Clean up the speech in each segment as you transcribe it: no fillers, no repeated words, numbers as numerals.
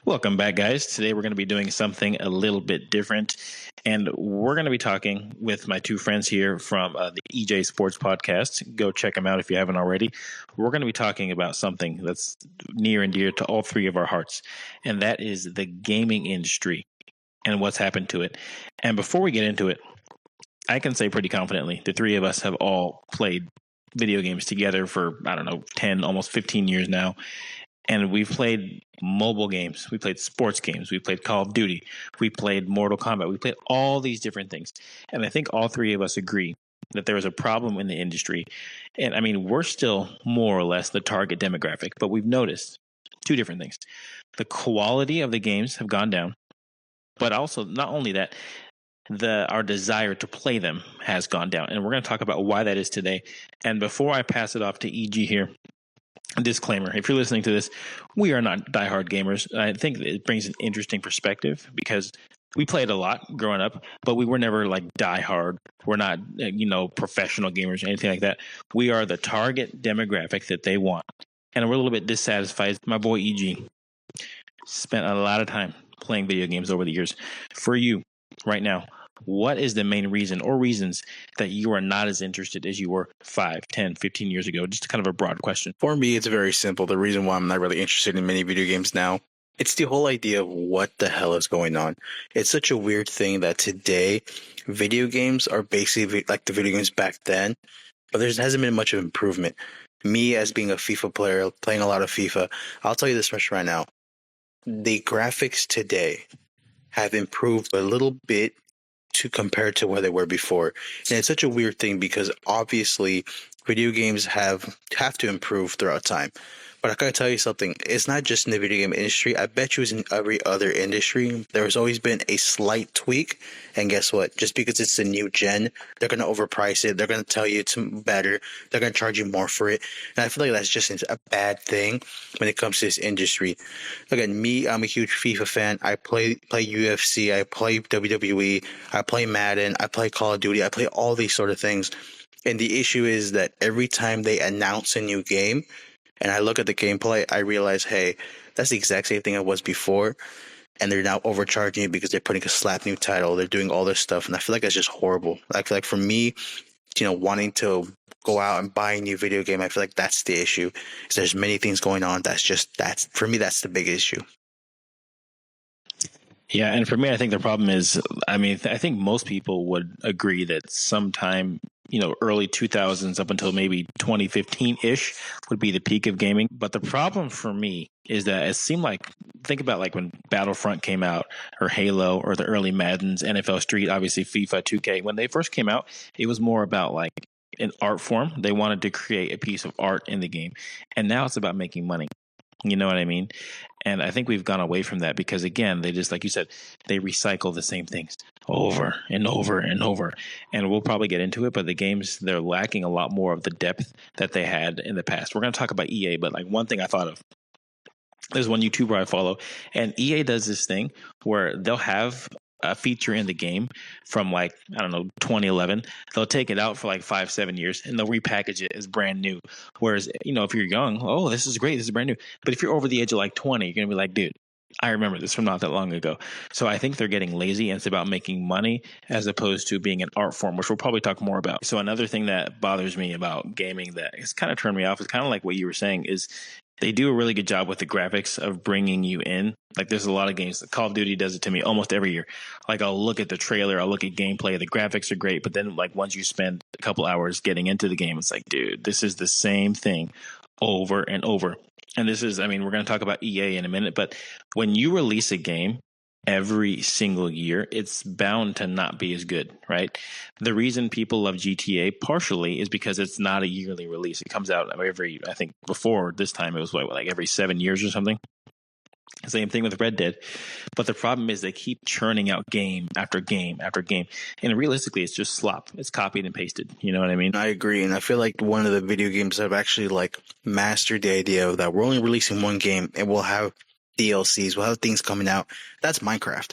Welcome back, guys. Today we're going to be doing something a little bit different, and we're going to be talking with my two friends here from the EJ Sports Podcast. Go check them out if you haven't already. We're going to be talking about something that's near and dear to all three of our hearts, and that is the gaming industry and what's happened to it. And before we get into it, I can say pretty confidently the three of us have all played video games together for, 10, almost 15 years now. And we've played mobile games. We played sports games. We played Call of Duty. We played Mortal Kombat. We played all these different things. And I think all three of us agree that there is a problem in the industry. And I mean, we're still more or less the target demographic, but we've noticed two different things. The quality of the games have gone down, but also not only that, our desire to play them has gone down. And we're going to talk about why that is today. And before I pass it off to EG here, disclaimer, if you're listening to this, we are not diehard gamers. I think it brings an interesting perspective because we played a lot growing up, but we were never like diehard. We're not, professional gamers or anything like that. We are the target demographic that they want. And we're a little bit dissatisfied. My boy EG spent a lot of time playing video games over the years. For you right now, what is the main reason or reasons that you are not as interested as you were 5, 10, 15 years ago? Just kind of a broad question. For me, it's very simple. The reason why I'm not really interested in many video games now, it's the whole idea of what the hell is going on. It's such a weird thing that today video games are basically like the video games back then, but there hasn't been much of improvement. Me as being a FIFA player, playing a lot of FIFA, I'll tell you this much right now. The graphics today have improved a little bit to compare to where they were before. And it's such a weird thing because obviously video games have to improve throughout time. But I gotta tell you something, it's not just in the video game industry. I bet you it's in every other industry. There's always been a slight tweak. And guess what? Just because it's a new gen, they're going to overprice it. They're going to tell you it's better. They're going to charge you more for it. And I feel like that's just a bad thing when it comes to this industry. Again, me, I'm a huge FIFA fan. I play UFC. I play WWE. I play Madden. I play Call of Duty. I play all these sort of things. And the issue is that every time they announce a new game, and I look at the gameplay, I realize, hey, that's the exact same thing it was before. And they're now overcharging you because they're putting a slap new title. They're doing all this stuff. And I feel like that's just horrible. I feel like for me, wanting to go out and buy a new video game, I feel like that's the issue. Is there's many things going on. For me, that's the big issue. Yeah, and for me, I think the problem is, I think most people would agree that sometime, early 2000s up until maybe 2015-ish would be the peak of gaming. But the problem for me is that it seemed like, think about like when Battlefront came out or Halo or the early Maddens, NFL Street, obviously FIFA, 2K. When they first came out, it was more about like an art form. They wanted to create a piece of art in the game. And now it's about making money. You know what I mean? And I think we've gone away from that because, again, they just, like you said, they recycle the same things over and over and over. And we'll probably get into it, but the games, they're lacking a lot more of the depth that they had in the past. We're going to talk about EA, but like one thing I thought of, there's one YouTuber I follow, and EA does this thing where they'll have a feature in the game from 2011. They'll take it out for like 5-7 years and they'll repackage it as brand new. Whereas, if you're young, oh, this is great, this is brand new. But if you're over the age of like 20, you're going to be like, dude, I remember this from not that long ago. So I think they're getting lazy and it's about making money as opposed to being an art form, which we'll probably talk more about. So another thing that bothers me about gaming that has kind of turned me off is kind of like what you were saying is they do a really good job with the graphics of bringing you in. Like there's a lot of games. Call of Duty does it to me almost every year. Like I'll look at the trailer, I'll look at gameplay. The graphics are great, but then like once you spend a couple hours getting into the game, it's like, dude, this is the same thing over and over. And this is, we're going to talk about EA in a minute, but when you release a game every single year, it's bound to not be as good, right? The reason people love GTA partially is because it's not a yearly release. It comes out every, I think before this time, it was like every 7 years or something. Same thing with Red Dead. But the problem is they keep churning out game after game after game. And realistically, it's just slop. It's copied and pasted. You know what I mean? I agree. And I feel like one of the video games that have actually mastered the idea of that we're only releasing one game and we'll have DLCs, we'll have things coming out. That's Minecraft.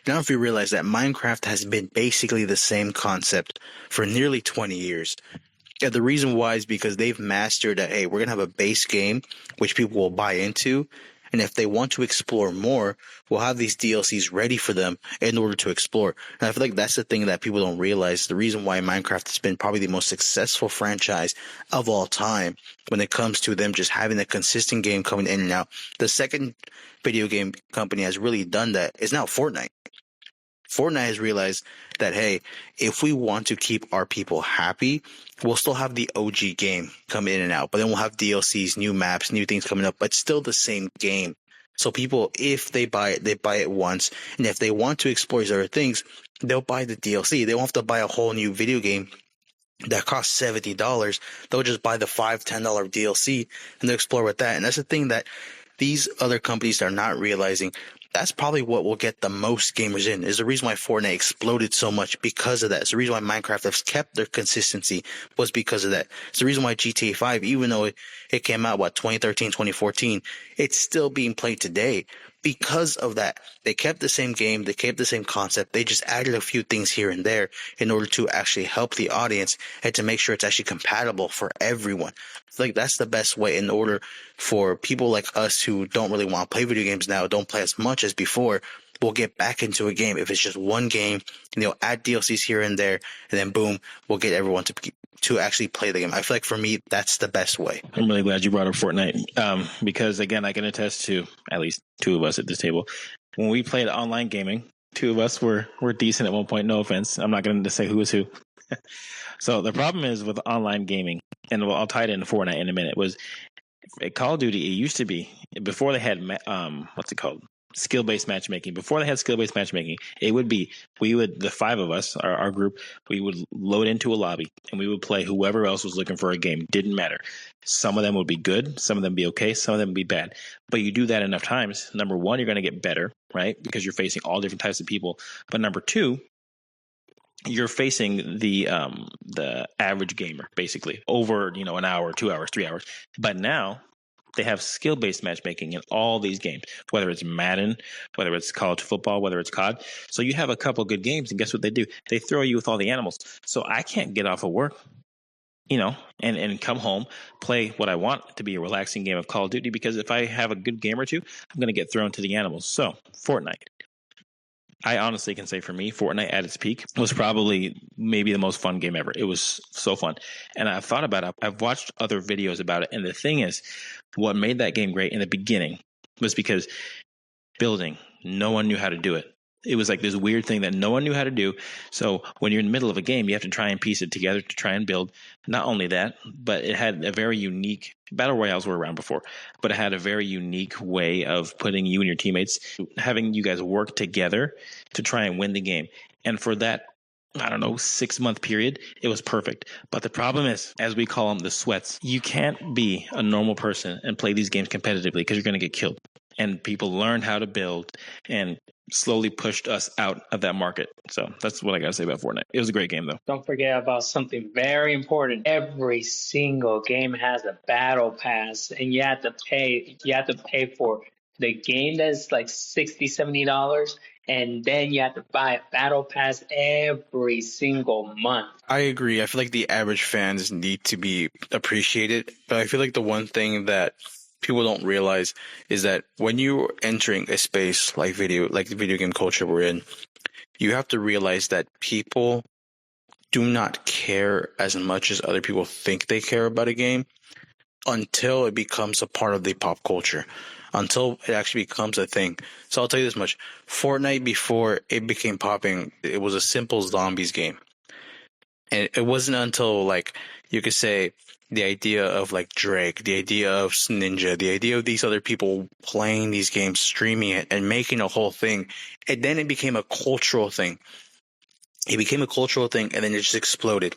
Now, if you realize that Minecraft has been basically the same concept for nearly 20 years. And the reason why is because they've mastered that, hey, we're going to have a base game, which people will buy into. And if they want to explore more, we'll have these DLCs ready for them in order to explore. And I feel like that's the thing that people don't realize. The reason why Minecraft has been probably the most successful franchise of all time when it comes to them just having a consistent game coming in and out. The second video game company has really done that is now Fortnite. Fortnite has realized that, hey, if we want to keep our people happy, we'll still have the OG game come in and out, but then we'll have DLCs, new maps, new things coming up, but still the same game. So people, if they buy it once. And if they want to explore these other things, they'll buy the DLC. They won't have to buy a whole new video game that costs $70. They'll just buy the $5-10 DLC and they'll explore with that. And that's the thing that these other companies are not realizing. That's probably what will get the most gamers in. Is the reason why Fortnite exploded so much because of that. It's the reason why Minecraft has kept their consistency was because of that. It's the reason why GTA 5, even though it came out, 2013, 2014, it's still being played today because of that. They kept the same game. They kept the same concept. They just added a few things here and there in order to actually help the audience and to make sure it's actually compatible for everyone. Like that's the best way in order for people like us who don't really want to play video games now, don't play as much as before, we'll get back into a game. If it's just one game, and they'll add DLCs here and there, and then boom, we'll get everyone to actually play the game. I feel like for me, that's the best way. I'm really glad you brought up Fortnite because, again, I can attest to at least two of us at this table. When we played online gaming, two of us were decent at one point. No offense. I'm not going to say who was who. So the problem is with online gaming, and I'll tie it into Fortnite in a minute, was Call of Duty, it used to be, before they had, what's it called? Skill-based matchmaking. Before they had skill-based matchmaking, it would be, the five of us, our group, we would load into a lobby and we would play whoever else was looking for a game. Didn't matter. Some of them would be good. Some of them be okay. Some of them would be bad. But you do that enough times. Number one, you're going to get better, right? Because you're facing all different types of people. But number two, you're facing the average gamer basically over, an hour, 2 hours, 3 hours. But now they have skill-based matchmaking in all these games, whether it's Madden, whether it's college football, whether it's COD. So you have a couple good games, and guess what they do? They throw you with all the animals. So I can't get off of work, and come home, play what I want to be a relaxing game of Call of Duty, because if I have a good game or two, I'm going to get thrown to the animals. So Fortnite. I honestly can say for me, Fortnite at its peak was probably maybe the most fun game ever. It was so fun. And I've thought about it. I've watched other videos about it. And the thing is, what made that game great in the beginning was because building, no one knew how to do it. It was like this weird thing that no one knew how to do. So when you're in the middle of a game, you have to try and piece it together to try and build. Not only that, but it had a very unique, battle royales were around before, but it had a very unique way of putting you and your teammates, having you guys work together to try and win the game. And for that, 6-month period, it was perfect. But the problem is, as we call them, the sweats, you can't be a normal person and play these games competitively because you're going to get killed. And people learned how to build and slowly pushed us out of that market. So that's what I got to say about Fortnite. It was a great game, though. Don't forget about something very important. Every single game has a battle pass, and you have to pay. You have to pay for the game that's like $60-70, and then you have to buy a battle pass every single month. I agree. I feel like the average fans need to be appreciated, but I feel like the one thing that people don't realize is that when you're entering a space like the video game culture we're in, you have to realize that people do not care as much as other people think they care about a game until it becomes a part of the pop culture, until it actually becomes a thing. So I'll tell you this much. Fortnite, before it became popping, it was a simple zombies game. And it wasn't until, you could say, the idea of Drake, the idea of Ninja, the idea of these other people playing these games, streaming it, and making a whole thing. And then it became a cultural thing. It became a cultural thing, and then it just exploded.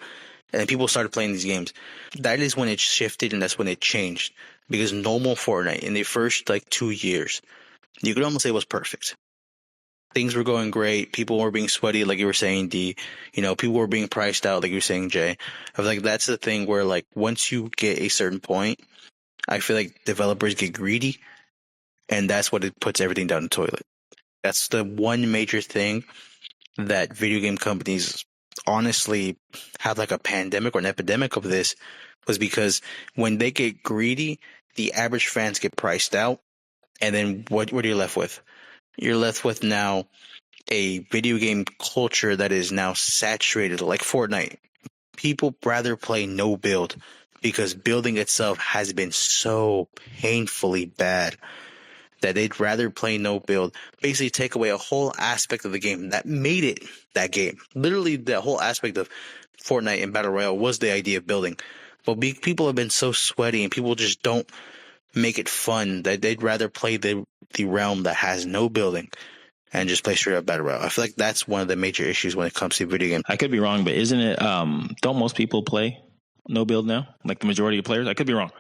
And then people started playing these games. That is when it shifted, and that's when it changed. Because normal Fortnite, in the first 2 years, you could almost say it was perfect. Things were going great. People were being sweaty, like you were saying, D. People were being priced out, like you were saying, Jay. I feel like that's the thing where, once you get a certain point, I feel like developers get greedy, and that's what it puts everything down the toilet. That's the one major thing that video game companies honestly have a pandemic or an epidemic of this, was because when they get greedy, the average fans get priced out, And then what are you left with? You're left with now a video game culture that is now saturated like Fortnite. People rather play no build because building itself has been so painfully bad that they'd rather play no build, basically take away a whole aspect of the game that made it that game. Literally, the whole aspect of Fortnite and Battle Royale was the idea of building. But people have been so sweaty and people just don't make it fun that they'd rather play the realm that has no building and just play straight up Battle Royale. I feel like that's one of the major issues when it comes to video games. I could be wrong, but isn't it, don't most people play no build now? Like the majority of players? I could be wrong.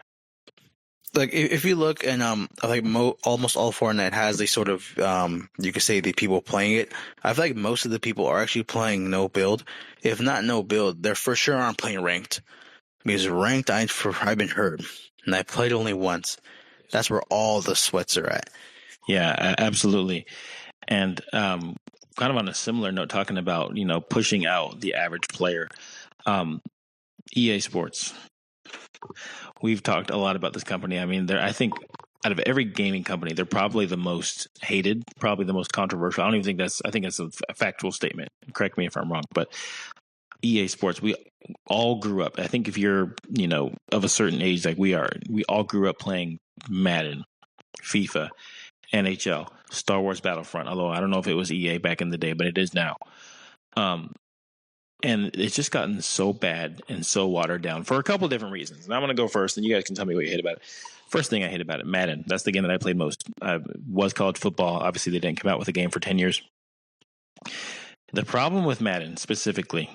Like if you look and like almost all Fortnite has a sort of you could say the people playing it. I feel like most of the people are actually playing no build. If not no build, they're for sure aren't playing ranked. Because ranked, I've been hurt, and I played only once. That's where all the sweats are at. Yeah, absolutely. And kind of on a similar note, talking about pushing out the average player, EA Sports. We've talked a lot about this company. I mean, I think out of every gaming company, they're probably the most hated, probably the most controversial. I don't even think I think that's a factual statement. Correct me if I'm wrong, but EA Sports, we all grew up. I think if you're, of a certain age like we are, we all grew up playing Madden, FIFA, NHL, Star Wars Battlefront. Although I don't know if it was EA back in the day, but it is now. And it's just gotten so bad and so watered down for a couple of different reasons. And I'm going to go first, and you guys can tell me what you hate about it. First thing I hate about it, Madden. That's the game that I played most. Was college football. Obviously, they didn't come out with a game for 10 years. The problem with Madden specifically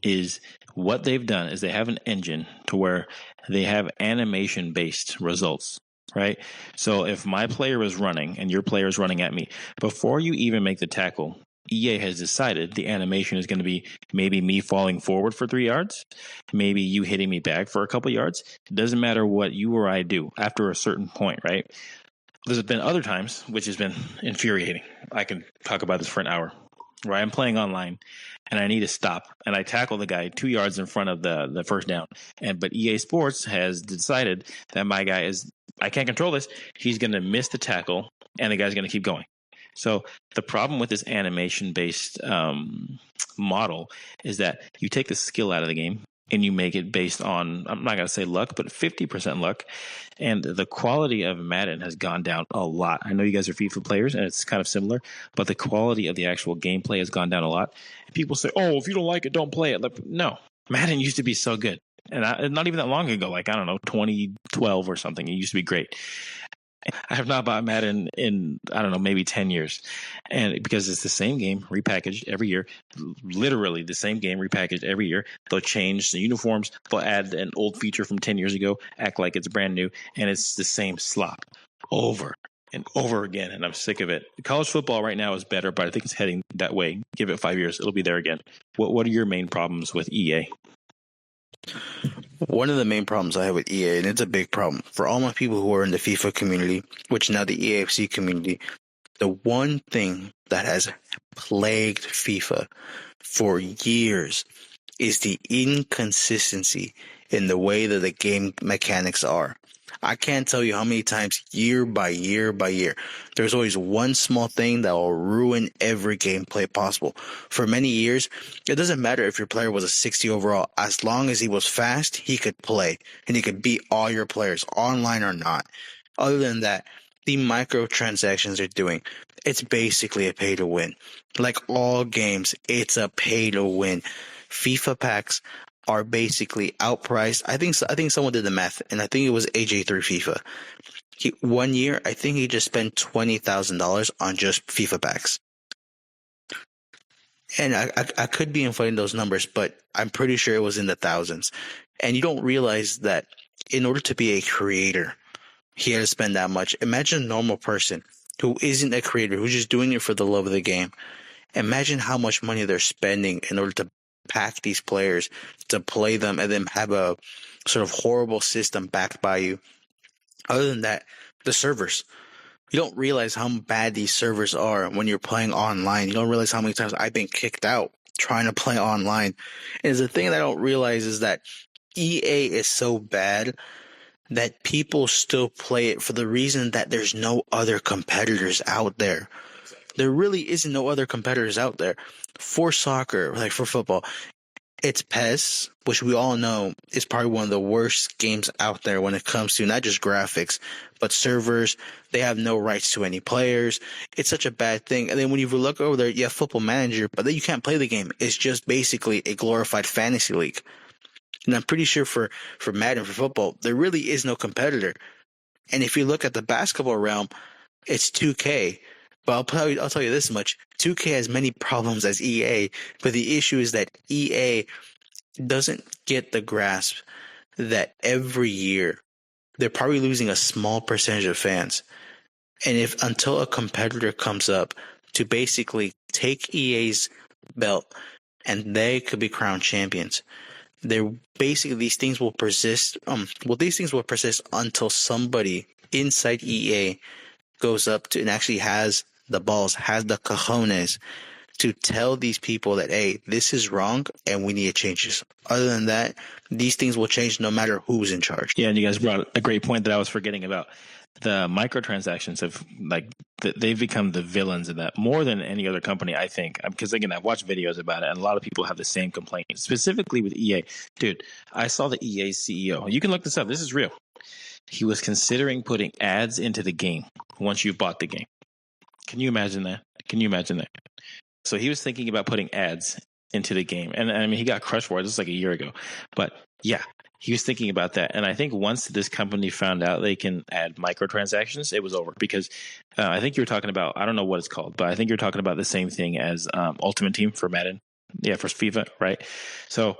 is what they've done is they have an engine to where they have animation-based results, right? So if my player is running and your player is running at me, before you even make the tackle, EA has decided the animation is going to be maybe me falling forward for 3 yards, maybe you hitting me back for a couple yards. It doesn't matter what you or I do after a certain point, right? There's been other times, which has been infuriating. I can talk about this for an hour, where I'm playing online and I need to stop and I tackle the guy 2 yards in front of the first down. But EA Sports has decided that my guy I can't control this. He's going to miss the tackle and the guy's going to keep going. So the problem with this animation-based model is that you take the skill out of the game and you make it based on, I'm not going to say luck, but 50% luck. And the quality of Madden has gone down a lot. I know you guys are FIFA players and it's kind of similar, but the quality of the actual gameplay has gone down a lot. And people say, oh, if you don't like it, don't play it. Like, no, Madden used to be so good. And not even that long ago, like, I don't know, 2012 or something. It used to be great. I have not bought Madden in, I don't know, maybe 10 years. And because it's the same game repackaged every year, literally the same game repackaged every year. They'll change the uniforms. They'll add an old feature from 10 years ago, act like it's brand new. And it's the same slop over and over again. And I'm sick of it. College football right now is better, but I think it's heading that way. Give it 5 years. It'll be there again. What are your main problems with EA? One of the main problems I have with EA, and it's a big problem for all my people who are in the FIFA community, which now the EAFC community, the one thing that has plagued FIFA for years is the inconsistency in the way that the game mechanics are. I can't tell you how many times, year by year by year, there's always one small thing that will ruin every gameplay possible. For many years, it doesn't matter if your player was a 60 overall. As long as he was fast, he could play, and he could beat all your players, online or not. Other than that, the microtransactions they're doing, it's basically a pay to win. Like all games, it's a pay to win. FIFA packs are basically outpriced. I think someone did the math, and I think it was AJ3 FIFA. 1 year, I think he just spent $20,000 on just FIFA packs. And I could be inflating those numbers, but I'm pretty sure it was in the thousands. And you don't realize that in order to be a creator, he had to spend that much. Imagine a normal person who isn't a creator, who's just doing it for the love of the game. Imagine how much money they're spending in order to pack these players, to play them, and then have a sort of horrible system backed by you. Other than that, the servers. You don't realize how bad these servers are when you're playing online. You don't realize how many times I've been kicked out trying to play online. And the thing that I don't realize is that EA is so bad that people still play it for the reason that there's no other competitors out there. There really isn't no other competitors out there. For soccer, like for football, it's PES, which we all know is probably one of the worst games out there when it comes to not just graphics, but servers. They have no rights to any players. It's such a bad thing. And then when you look over there, you have Football Manager, but then you can't play the game. It's just basically a glorified fantasy league. And I'm pretty sure for Madden, for football, there really is no competitor. And if you look at the basketball realm, it's 2K. But I'll tell you this much. 2K has many problems as EA, but the issue is that EA doesn't get the grasp that every year they're probably losing a small percentage of fans. And if until a competitor comes up to basically take EA's belt and they could be crowned champions, they're basically these things will persist. These things will persist until somebody inside EA goes up to and actually has the balls, has the cojones to tell these people that, hey, this is wrong and we need to change this. Other than that, these things will change no matter who's in charge. Yeah, and you guys brought a great point that I was forgetting about. The microtransactions have they've become the villains in that more than any other company, I think. Because again, I've watched videos about it, and a lot of people have the same complaint, specifically with EA. Dude, I saw the EA CEO. You can look this up. This is real. He was considering putting ads into the game once you bought the game. Can you imagine that? So he was thinking about putting ads into the game. And I mean, he got crushed for it. This was like a year ago. But yeah, he was thinking about that. And I think once this company found out they can add microtransactions, it was over. Because I think you were talking about, I don't know what it's called, but I think you're talking about the same thing as Ultimate Team for Madden. Yeah, for FIFA, right? So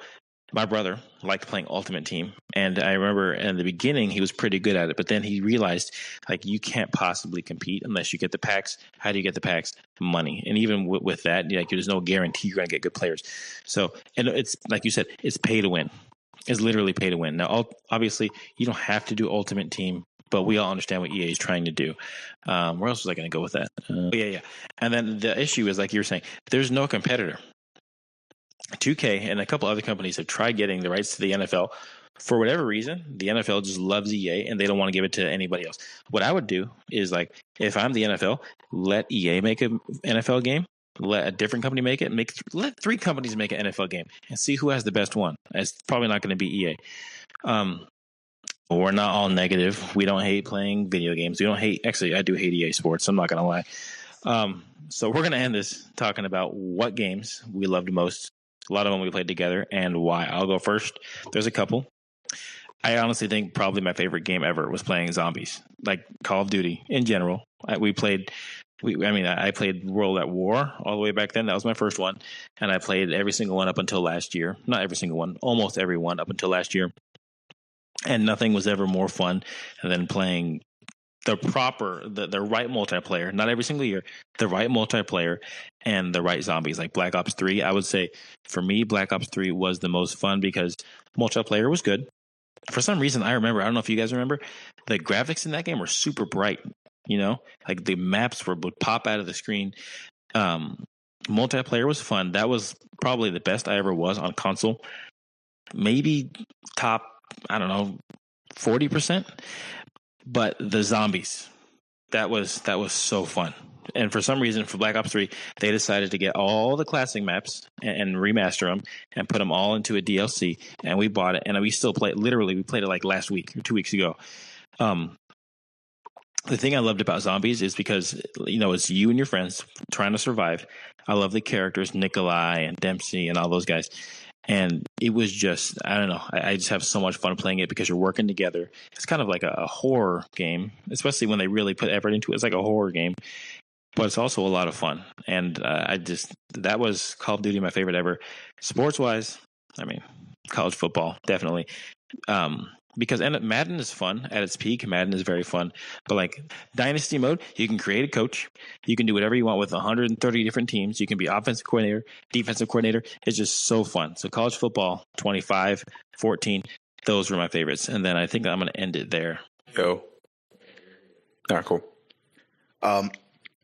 my brother liked playing Ultimate Team, and I remember in the beginning he was pretty good at it, but then he realized like you can't possibly compete unless you get the packs. How do you get the packs? Money. And even with that, like there's no guarantee you're going to get good players. So, and it's like you said, it's pay to win. It's literally pay to win. Now, obviously, you don't have to do Ultimate Team, but we all understand what EA is trying to do. Where else was I going to go with that? Yeah. And then the issue is, like you were saying, there's no competitor. 2K and a couple other companies have tried getting the rights to the NFL. For whatever reason, the NFL just loves EA and they don't want to give it to anybody else. What I would do is, like, if I'm the NFL, let EA make an NFL game, let a different company make it, let three companies make an NFL game and see who has the best one. It's probably not going to be EA. We're not all negative. We don't hate playing video games. We don't hate, actually, I do hate EA Sports. I'm not going to lie. So we're going to end this talking about what games we loved most. A lot of them we played together and why. I'll go first. There's a couple. I honestly think probably my favorite game ever was playing zombies, like Call of Duty in general. I played World at War all the way back then. That was my first one. And I played every single one up until last year. Not every single one, almost every one up until last year. And nothing was ever more fun than playing the right multiplayer, not every single year, the right multiplayer and the right zombies, like Black Ops 3. I would say for me, Black Ops 3 was the most fun because multiplayer was good. For some reason, I don't know if you guys remember, the graphics in that game were super bright, like the maps would pop out of the screen. Multiplayer was fun. That was probably the best I ever was on console. Maybe top, 40%. But the zombies, that was so fun. And for some reason, for Black Ops 3, they decided to get all the classic maps and remaster them and put them all into a DLC. And we bought it, and we still play it. Literally, we played it like last week or 2 weeks ago. The thing I loved about zombies is because, it's you and your friends trying to survive. I love the characters, Nikolai and Dempsey and all those guys. And it was just, I don't know, I just have so much fun playing it because you're working together. It's kind of like a horror game, especially when they really put effort into it. It's like a horror game, but it's also a lot of fun. And that was Call of Duty, my favorite ever. Sports-wise, college football, definitely. Because Madden is fun at its peak. Madden is very fun. But like Dynasty mode, you can create a coach. You can do whatever you want with 130 different teams. You can be offensive coordinator, defensive coordinator. It's just so fun. So college football, 25, 14, those were my favorites. And then I think I'm going to end it there. Yo. All right, cool. I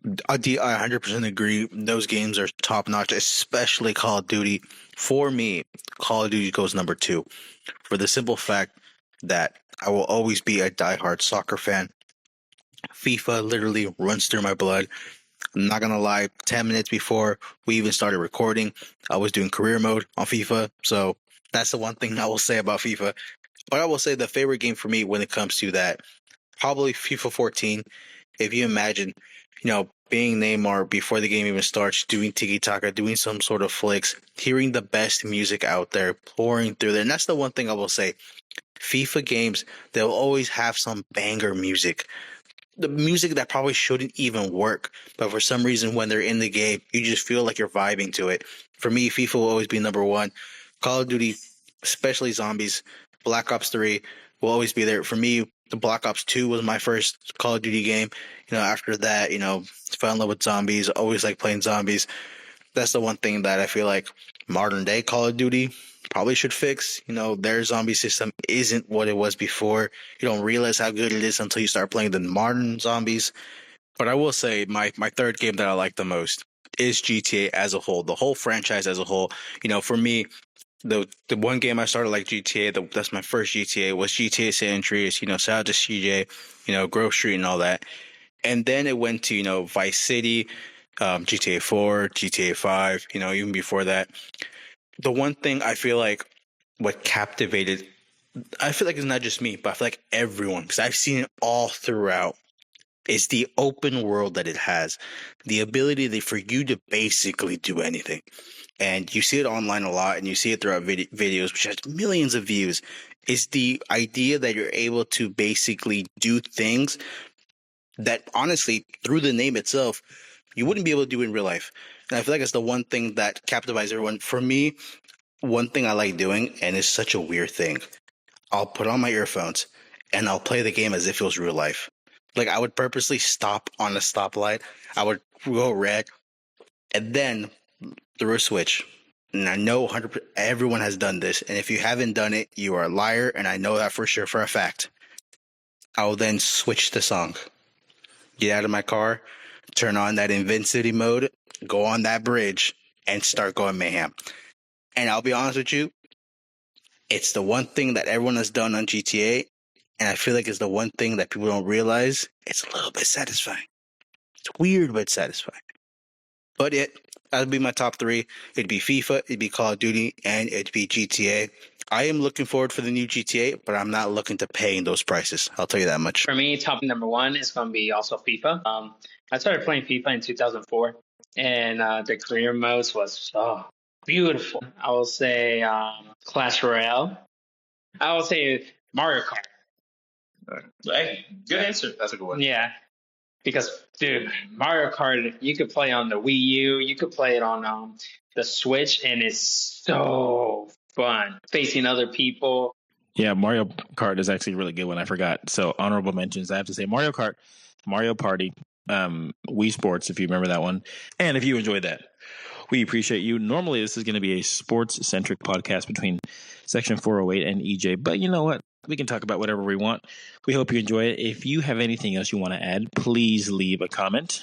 100% agree. Those games are top notch, especially Call of Duty. For me, Call of Duty goes number 2 for the simple fact that I will always be a diehard soccer fan. FIFA literally runs through my blood. I'm not gonna lie, 10 minutes before we even started recording, I was doing career mode on FIFA. So that's the one thing I will say about FIFA. But I will say the favorite game for me when it comes to that, probably FIFA 14. If you imagine, being Neymar before the game even starts, doing tiki taka, doing some sort of flicks, hearing the best music out there, pouring through there. And that's the one thing I will say. FIFA games, they'll always have some banger music. The music that probably shouldn't even work, but for some reason when they're in the game, you just feel like you're vibing to it. For me, FIFA will always be number one. Call of Duty, especially zombies, Black Ops 3 will always be there. For me, the Black Ops 2 was my first Call of Duty game. After that, fell in love with zombies, always like playing zombies. That's the one thing that I feel like modern day Call of Duty probably should fix. Their zombie system isn't what it was before. You don't realize how good it is until you start playing the modern zombies. But I will say my third game that I like the most is GTA as a whole, the whole franchise as a whole. For me, the one game I started like GTA, that's my first GTA, was GTA San Andreas. Shout out to CJ, Grove Street and all that. And then it went to, Vice City, GTA 4, GTA 5, even before that. The one thing I feel like what captivated, I feel like it's not just me, but I feel like everyone, because I've seen it all throughout, is the open world that it has. The ability for you to basically do anything. And you see it online a lot, and you see it throughout videos, which has millions of views, is the idea that you're able to basically do things that honestly, through the name itself, you wouldn't be able to do in real life. And I feel like it's the one thing that captivates everyone. For me, one thing I like doing, and it's such a weird thing, I'll put on my earphones and I'll play the game as if it was real life. Like I would purposely stop on a stoplight. I would go red and then through a switch. And I know 100% everyone has done this. And if you haven't done it, you are a liar. And I know that for sure, for a fact. I will then switch the song. Get out of my car, turn on that Invincibility mode, go on that bridge, and start going mayhem. And I'll be honest with you, it's the one thing that everyone has done on GTA, and I feel like it's the one thing that people don't realize. It's a little bit satisfying. It's weird, but satisfying. But that would be my top three. It'd be FIFA, it'd be Call of Duty, and it'd be GTA. I am looking forward for the new GTA, but I'm not looking to paying those prices. I'll tell you that much. For me, top number one is going to be also FIFA. I started playing FIFA in 2004, and the career modes was so beautiful. I will say Clash Royale. I will say Mario Kart. Hey, good answer. That's a good one. Yeah, because dude, Mario Kart, you could play on the Wii U, you could play it on the Switch, and it's so fun facing other people. Yeah, Mario Kart is actually a really good one. I forgot. So honorable mentions. I have to say Mario Kart, Mario Party, Wii Sports, if you remember that one. And if you enjoyed that, we appreciate you. Normally, this is going to be a sports-centric podcast between Section 408 and EJ. But you know what? We can talk about whatever we want. We hope you enjoy it. If you have anything else you want to add, please leave a comment.